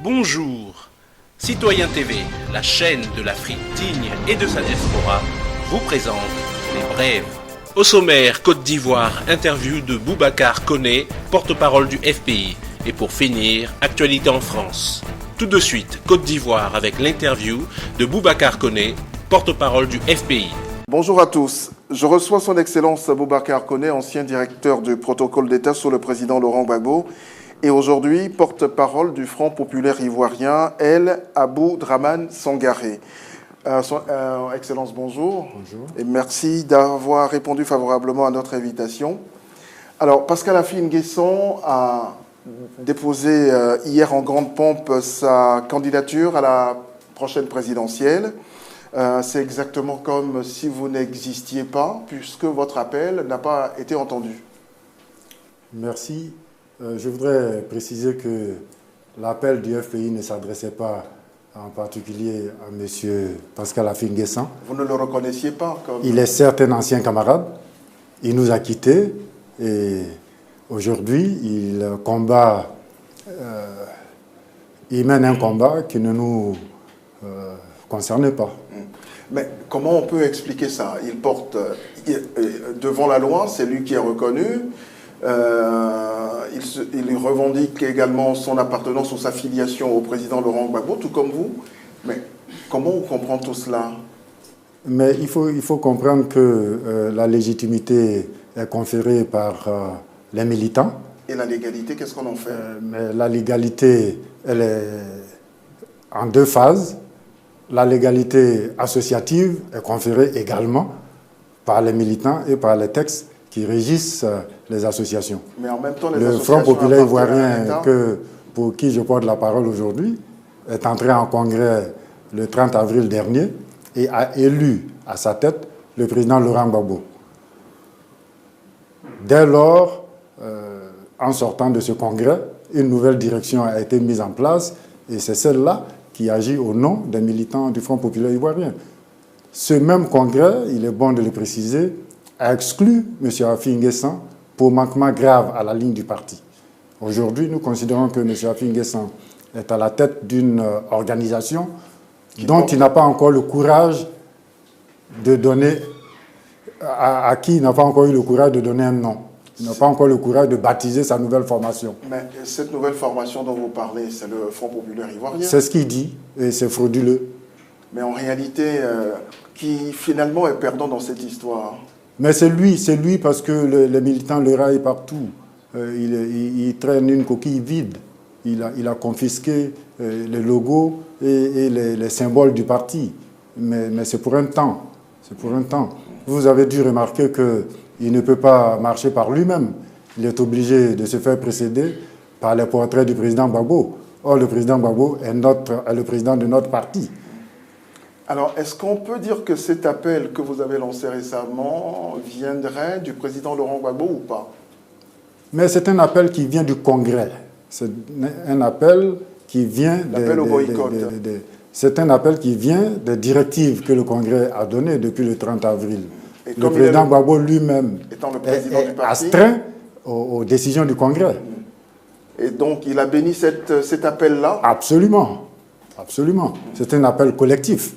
Bonjour. Citoyen TV, la chaîne de l'Afrique digne et de sa diaspora, vous présente les brèves. Au sommaire, Côte d'Ivoire, interview de Boubacar Koné, porte-parole du FPI. Et pour finir, actualité en France. Tout de suite, Côte d'Ivoire avec l'interview de Boubacar Koné, porte-parole du FPI. Bonjour à tous. Je reçois son Excellence Boubacar Koné, ancien directeur du protocole d'État sous le président Laurent Gbagbo, et aujourd'hui porte-parole du Front populaire ivoirien, El Abdou-Dramane Sangaré. Excellence, bonjour. Bonjour. Et merci d'avoir répondu favorablement à notre invitation. Alors, Pascal Affi-N'Guessan a déposé hier en grande pompe sa candidature à la prochaine présidentielle. C'est exactement comme si vous n'existiez pas, puisque votre appel n'a pas été entendu. Merci. Je voudrais préciser que l'appel du FPI ne s'adressait pas en particulier à M. Pascal Affi-N'Guessan. Vous ne le reconnaissiez pas comme... Il est certes un ancien camarade. Il nous a quittés et aujourd'hui, il mène un combat qui ne nous concerne pas. Mais comment on peut expliquer ça? Il porte devant la loi, c'est lui qui est reconnu. Il revendique également son appartenance ou sa filiation au président Laurent Gbagbo, tout comme vous. Mais comment on comprend tout cela? Mais il faut comprendre que la légitimité est conférée par les militants. Et la légalité, qu'est-ce qu'on en fait? Mais la légalité, elle est en deux phases. La légalité associative est conférée également par les militants et par les textes qui régissent les associations. Mais en même temps, les le associations Front populaire ivoirien, pour qui je porte la parole aujourd'hui, est entré en congrès le 30 avril dernier et a élu à sa tête le président Laurent Gbagbo. Dès lors, en sortant de ce congrès, une nouvelle direction a été mise en place et c'est celle-là qui agit au nom des militants du Front populaire ivoirien. Ce même congrès, il est bon de le préciser, a exclu M. Affi-N'Guessan pour manquement grave à la ligne du parti. Aujourd'hui, nous considérons que M. Affi-N'Guessan est à la tête d'une organisation dont il n'a pas encore le courage de donner, à qui il n'a pas encore eu le courage de donner un nom. Il n'a pas encore le courage de baptiser sa nouvelle formation. Mais cette nouvelle formation dont vous parlez, c'est le Front populaire ivoirien? C'est ce qu'il dit, et c'est frauduleux. Mais en réalité, qui finalement est perdant dans cette histoire? Mais c'est lui parce que les militants le raillent partout. Il traîne une coquille vide. Il a confisqué les logos et les symboles du parti. Mais c'est pour un temps. C'est pour un temps. Vous avez dû remarquer qu'il ne peut pas marcher par lui-même. Il est obligé de se faire précéder par les portraits du président Gbagbo. Or, le président Gbagbo est le président de notre parti. Alors, est-ce qu'on peut dire que cet appel que vous avez lancé récemment viendrait du président Laurent Gbagbo ou pas? Mais c'est un appel qui vient du Congrès. C'est un appel qui vient... L'appel au boycott. C'est un appel qui vient des directives que le Congrès a données depuis le 30 avril. Et le président Gbagbo lui-même est astreint aux décisions du Congrès. Et donc, il a béni cet appel-là? Absolument. Absolument. C'est un appel collectif.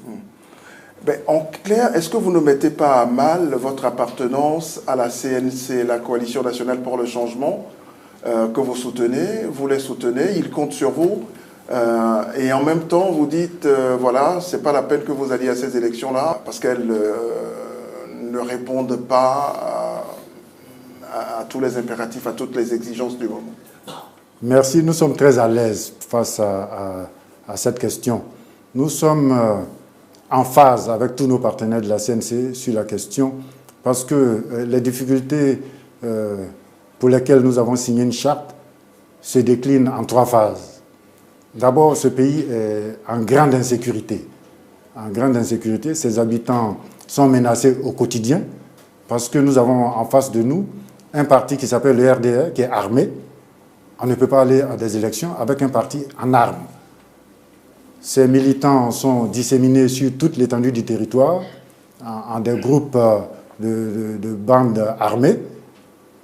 Ben, en clair, est-ce que vous ne mettez pas à mal votre appartenance à la CNC, la Coalition nationale pour le changement, que vous soutenez, vous les soutenez, ils comptent sur vous, et en même temps vous dites, voilà, c'est pas la peine que vous alliez à ces élections-là, parce qu'elles ne répondent pas à tous les impératifs, à toutes les exigences du moment? Merci, nous sommes très à l'aise face à cette question. Nous sommes en phase avec tous nos partenaires de la CNC sur la question parce que les difficultés pour lesquelles nous avons signé une charte se déclinent en trois phases. D'abord, ce pays est en grande insécurité. En grande insécurité, ses habitants sont menacés au quotidien parce que nous avons en face de nous un parti qui s'appelle le RDR, qui est armé. On ne peut pas aller à des élections avec un parti en armes. Ces militants sont disséminés sur toute l'étendue du territoire, en des groupes de bandes armées,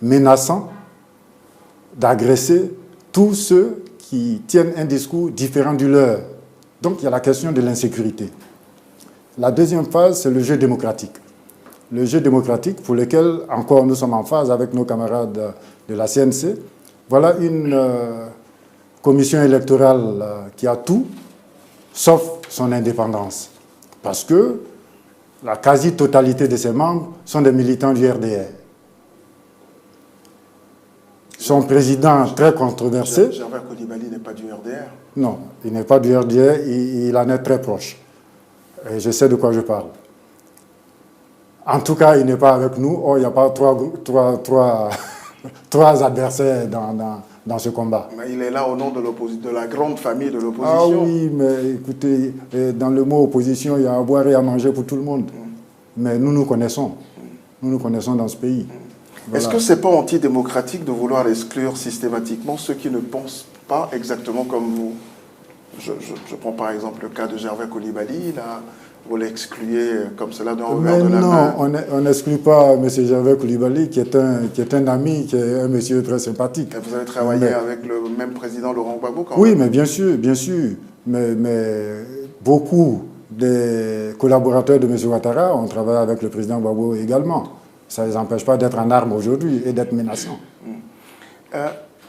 menaçant d'agresser tous ceux qui tiennent un discours différent du leur. Donc il y a la question de l'insécurité. La deuxième phase, c'est le jeu démocratique. Le jeu démocratique pour lequel encore nous sommes en phase avec nos camarades de la CNC. Voilà une commission électorale qui a tout, sauf son indépendance. Parce que la quasi-totalité de ses membres sont des militants du RDR. Son président, très controversé... Gervais Coulibaly n'est pas du RDR. Non, il n'est pas du RDR, il en est très proche. Et je sais de quoi je parle. En tout cas, il n'est pas avec nous. Oh, il n'y a pas trois adversaires dans ce combat. Mais il est là au nom de la grande famille de l'opposition. Ah oui, mais écoutez, dans le mot opposition, il y a à boire et à manger pour tout le monde. Mais nous nous connaissons. Nous nous connaissons dans ce pays. Voilà. Est-ce que ce n'est pas antidémocratique de vouloir exclure systématiquement ceux qui ne pensent pas exactement comme vous? Je prends par exemple le cas de Gervais Coulibaly, là, vous l'excluez comme cela d'un revers de la main. Non, on n'exclut pas M. Gervais Coulibaly, qui est un ami, qui est un monsieur très sympathique. Et vous avez travaillé avec le même président Laurent Gbagbo quand même. Oui, mais bien sûr. Mais beaucoup des collaborateurs de M. Ouattara ont travaillé avec le président Gbagbo également. Ça ne les empêche pas d'être en armes aujourd'hui et d'être menaçants.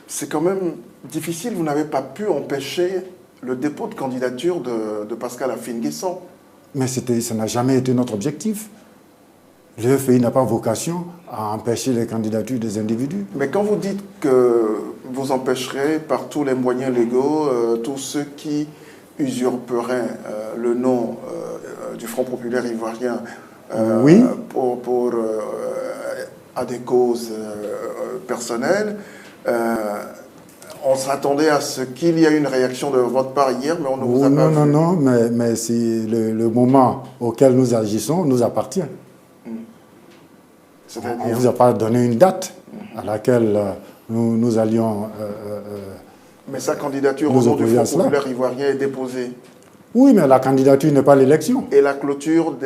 C'est quand même difficile, vous n'avez pas pu empêcher le dépôt de candidature de Pascal Affi-N'Guessan. Mais ça n'a jamais été notre objectif. Le FPI n'a pas vocation à empêcher les candidatures des individus. Mais quand vous dites que vous empêcherez par tous les moyens légaux tous ceux qui usurperaient le nom du Front populaire ivoirien oui. À des causes personnelles, on s'attendait à ce qu'il y ait une réaction de votre part hier, mais on ne vous a pas vu. Non, mais si le moment auquel nous agissons nous appartient. On ne vous a pas donné une date à laquelle nous allions... mais sa candidature au nom du Front populaire ivoirien est déposée. Oui, mais la candidature n'est pas l'élection. Et la clôture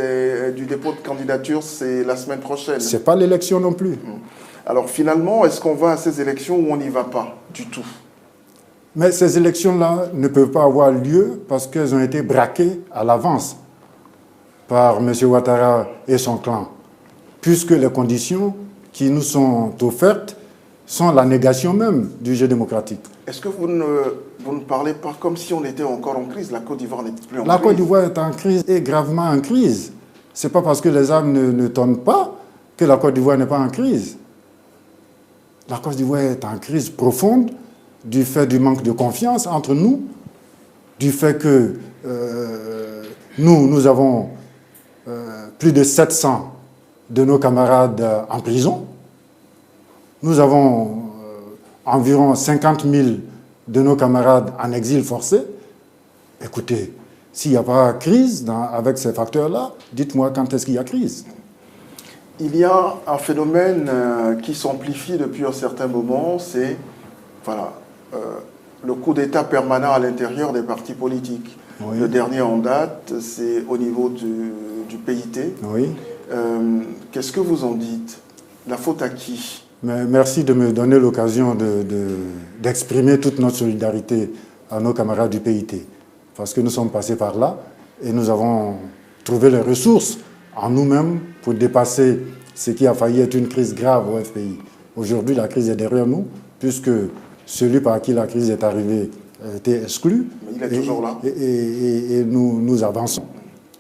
du dépôt de candidature, c'est la semaine prochaine. Ce n'est pas l'élection non plus. Alors finalement, est-ce qu'on va à ces élections ou on n'y va pas du tout? Mais ces élections-là ne peuvent pas avoir lieu parce qu'elles ont été braquées à l'avance par M. Ouattara et son clan, puisque les conditions qui nous sont offertes sont la négation même du jeu démocratique. Est-ce que vous ne parlez pas comme si on était encore en crise? La Côte d'Ivoire n'est plus en crise. La Côte d'Ivoire est en crise et gravement en crise. Ce n'est pas parce que les armes ne tonnent pas que la Côte d'Ivoire n'est pas en crise. La Côte d'Ivoire est en crise profonde du fait du manque de confiance entre nous, du fait que nous avons plus de 700 de nos camarades en prison. Nous avons environ 50 000 de nos camarades en exil forcé. Écoutez, s'il n'y a pas crise avec ces facteurs-là, dites-moi quand est-ce qu'il y a crise. Il y a un phénomène qui s'amplifie depuis un certain moment, c'est le coup d'État permanent à l'intérieur des partis politiques. Oui. Le dernier en date, c'est au niveau du PIT. Oui. Qu'est-ce que vous en dites? La faute à qui? Mais merci de me donner l'occasion d'exprimer toute notre solidarité à nos camarades du PIT. Parce que nous sommes passés par là et nous avons trouvé les ressources en nous-mêmes pour dépasser ce qui a failli être une crise grave au FPI. Aujourd'hui, la crise est derrière nous, puisque celui par qui la crise est arrivée a été exclu. Mais il est toujours là. Et nous avançons.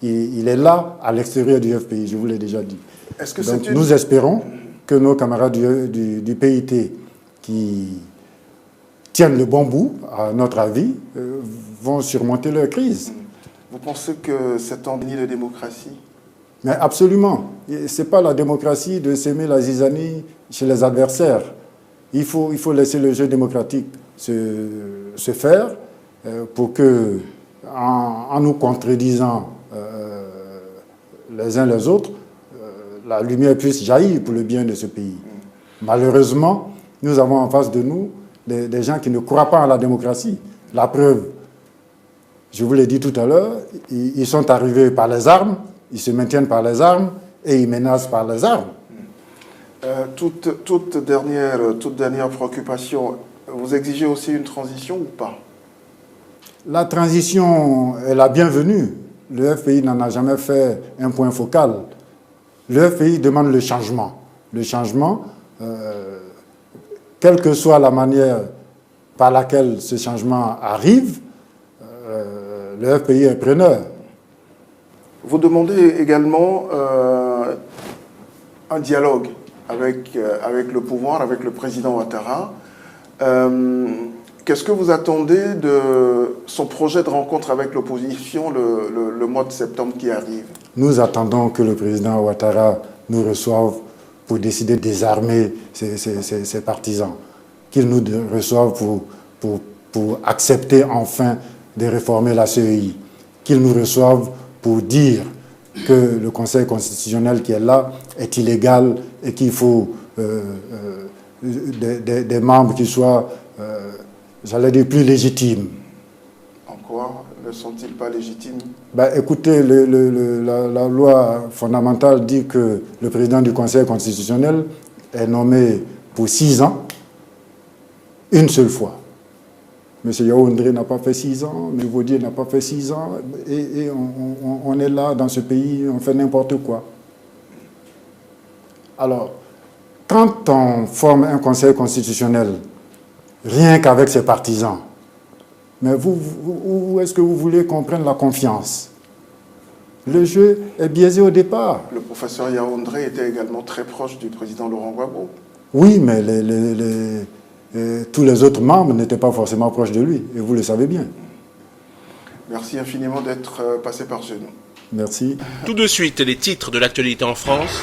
Il est là, à l'extérieur du FPI, je vous l'ai déjà dit. Est-ce que donc, nous espérons que nos camarades du PIT qui tiennent le bon bout, à notre avis, vont surmonter leur crise. Vous pensez que c'est un déni de démocratie? Mais absolument. Ce n'est pas la démocratie de s'aimer la zizanie chez les adversaires. Il faut laisser le jeu démocratique se faire pour que, en nous contredisant les uns les autres, la lumière puisse jaillir pour le bien de ce pays. Malheureusement, nous avons en face de nous des gens qui ne croient pas à la démocratie. La preuve, je vous l'ai dit tout à l'heure, ils sont arrivés par les armes, ils se maintiennent par les armes et ils menacent par les armes. Toute dernière préoccupation, vous exigez aussi une transition ou pas? La transition est la bienvenue. Le FPI n'en a jamais fait un point focal. Le FPI demande le changement. Le changement, quelle que soit la manière par laquelle ce changement arrive, le FPI est preneur. Vous demandez également un dialogue avec le pouvoir, avec le président Ouattara. Qu'est-ce que vous attendez de son projet de rencontre avec l'opposition le mois de septembre qui arrive? Nous attendons que le président Ouattara nous reçoive pour décider de désarmer ses partisans, qu'il nous reçoive pour accepter enfin de réformer la CEI, qu'il nous reçoive pour dire que le Conseil constitutionnel qui est là est illégal et qu'il faut des membres qui soient, j'allais dire, plus légitimes. En quoi ne sont-ils pas légitimes? Écoutez, la loi fondamentale dit que le président du Conseil constitutionnel est nommé pour 6 ans, une seule fois. M. Yaoundé n'a pas fait 6 ans, M. Vaudier n'a pas fait 6 ans, et on est là dans ce pays, on fait n'importe quoi. Alors, quand on forme un conseil constitutionnel, rien qu'avec ses partisans, mais où est-ce que vous voulez qu'on prenne la confiance? Le jeu est biaisé au départ. Le professeur Yaoundé était également très proche du président Laurent Gbagbo. Oui, mais tous les autres membres n'étaient pas forcément proches de lui, et vous le savez bien. Merci infiniment d'être passé par chez nous. Merci. Tout de suite, les titres de l'actualité en France.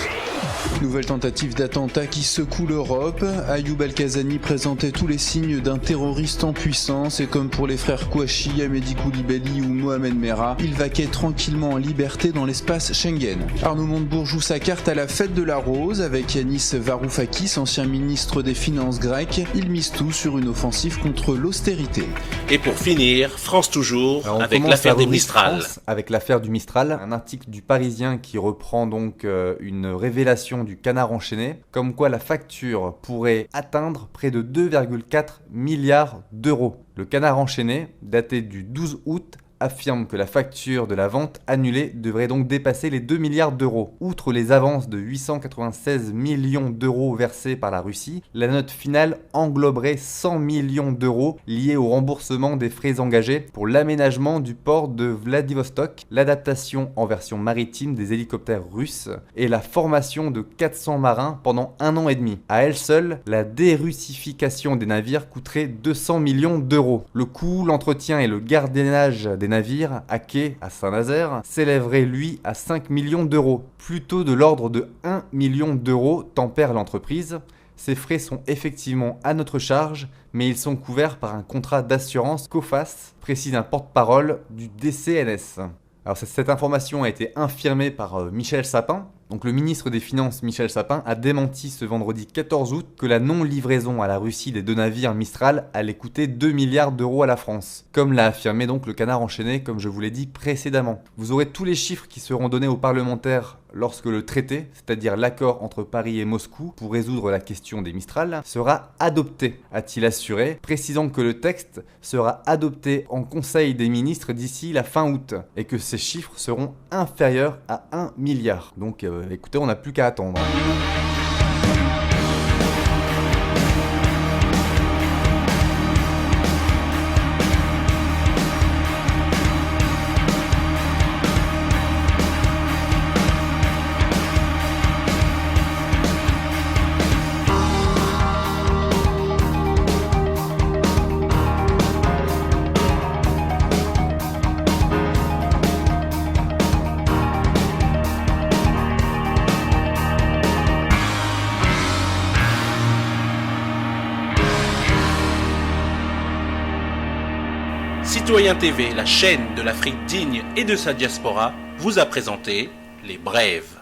Nouvelle tentative d'attentat qui secoue l'Europe. Ayoub El-Kazani présentait tous les signes d'un terroriste en puissance et comme pour les frères Kouachi, Amédi Koulibaly ou Mohamed Merah, il vaquait tranquillement en liberté dans l'espace Schengen. Arnaud Montebourg joue sa carte à la fête de la Rose avec Yanis Varoufakis, ancien ministre des Finances grec. Il mise tout sur une offensive contre l'austérité. Et pour finir, France toujours, avec l'affaire des Mistral. Avec l'affaire du Mistral, un article du Parisien qui reprend donc une révélation du Canard enchaîné, comme quoi la facture pourrait atteindre près de 2,4 milliards d'euros. Le Canard enchaîné, daté du 12 août, affirme que la facture de la vente annulée devrait donc dépasser les 2 milliards d'euros. Outre les avances de 896 millions d'euros versées par la Russie, la note finale engloberait 100 millions d'euros liés au remboursement des frais engagés pour l'aménagement du port de Vladivostok, l'adaptation en version maritime des hélicoptères russes et la formation de 400 marins pendant 1 an et demi. À elle seule, la dérussification des navires coûterait 200 millions d'euros. Le coût, l'entretien et le gardiennage des navires à quai à Saint-Nazaire s'élèverait lui à 5 millions d'euros. Plutôt de l'ordre de 1 million d'euros tempère l'entreprise. Ces frais sont effectivement à notre charge, mais ils sont couverts par un contrat d'assurance COFAS, précise un porte-parole du DCNS. Alors cette information a été infirmée par Michel Sapin. Donc le ministre des Finances Michel Sapin a démenti ce vendredi 14 août que la non-livraison à la Russie des 2 navires Mistral allait coûter 2 milliards d'euros à la France, comme l'a affirmé donc le Canard enchaîné, comme je vous l'ai dit précédemment. Vous aurez tous les chiffres qui seront donnés aux parlementaires lorsque le traité, c'est-à-dire l'accord entre Paris et Moscou pour résoudre la question des Mistral, sera adopté, a-t-il assuré, précisant que le texte sera adopté en Conseil des ministres d'ici la fin août et que ces chiffres seront inférieurs à 1 milliard. Donc écoutez, on n'a plus qu'à attendre. Citoyen TV, la chaîne de l'Afrique digne et de sa diaspora, vous a présenté Les Brèves.